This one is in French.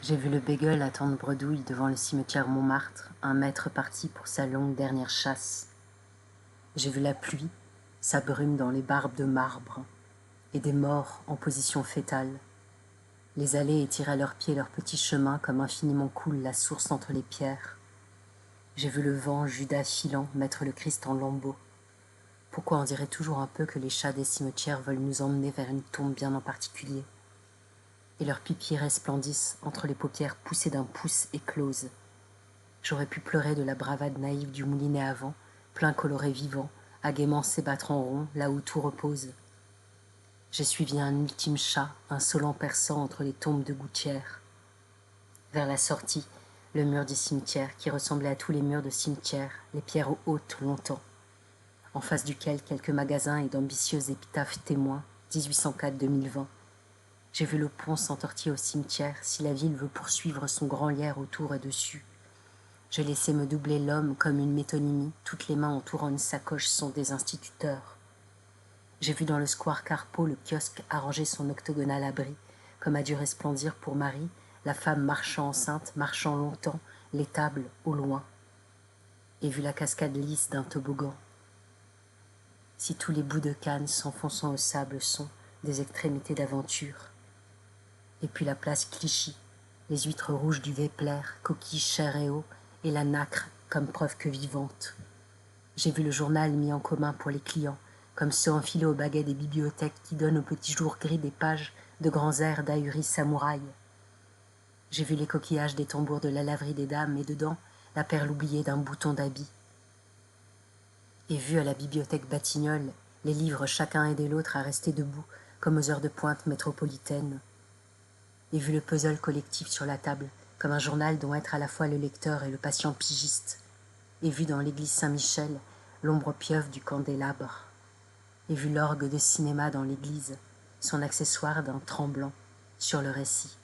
J'ai vu le bégueule attendre bredouille devant le cimetière Montmartre, un maître parti pour sa longue dernière chasse. J'ai vu la pluie, sa brume dans les barbes de marbre, et des morts en position fétale. Les allées étirent à leurs pieds leur petit chemin comme infiniment coule la source entre les pierres. J'ai vu le vent, Judas filant, mettre le Christ en lambeaux. Pourquoi on dirait toujours un peu que les chats des cimetières veulent nous emmener vers une tombe bien en particulier? Et leurs pipis resplendissent entre les paupières poussées d'un pouce écloses. J'aurais pu pleurer de la bravade naïve du moulinet à vent, plein coloré vivant, à gaiement s'ébattre en rond, là où tout repose. J'ai suivi un ultime chat, insolent perçant entre les tombes de gouttières. Vers la sortie, le mur du cimetière, qui ressemblait à tous les murs de cimetière, les pierres hautes longtemps, en face duquel quelques magasins et d'ambitieuses épitaphes témoins, 1804-2020. J'ai vu le pont s'entortiller au cimetière, si la ville veut poursuivre son grand lierre autour et dessus. J'ai laissé me doubler l'homme comme une métonymie, toutes les mains entourant une sacoche sont des instituteurs. J'ai vu dans le square Carpeau le kiosque arranger son octogonal abri, comme a dû resplendir pour Marie, la femme marchant enceinte, marchant longtemps, l'étable au loin. Et vu la cascade lisse d'un toboggan. Si tous les bouts de canne s'enfonçant au sable sont des extrémités d'aventure. Et puis la place Clichy, les huîtres rouges du Vépler, coquilles chair et eau, et la nacre comme preuve que vivante. J'ai vu le journal mis en commun pour les clients, comme ceux enfilés au baguet des bibliothèques qui donnent au petit jour gris des pages de grands airs d'ahuris samouraï. J'ai vu les coquillages des tambours de la laverie des dames et dedans la perle oubliée d'un bouton d'habit. Et vu à la bibliothèque Batignolles les livres chacun aidé l'autre à rester debout comme aux heures de pointe métropolitaines. Et vu le puzzle collectif sur la table, comme un journal dont être à la fois le lecteur et le patient pigiste, et vu dans l'église Saint-Michel l'ombre pieuvre du candélabre, et vu l'orgue de cinéma dans l'église, son accessoire d'un tremblant sur le récit.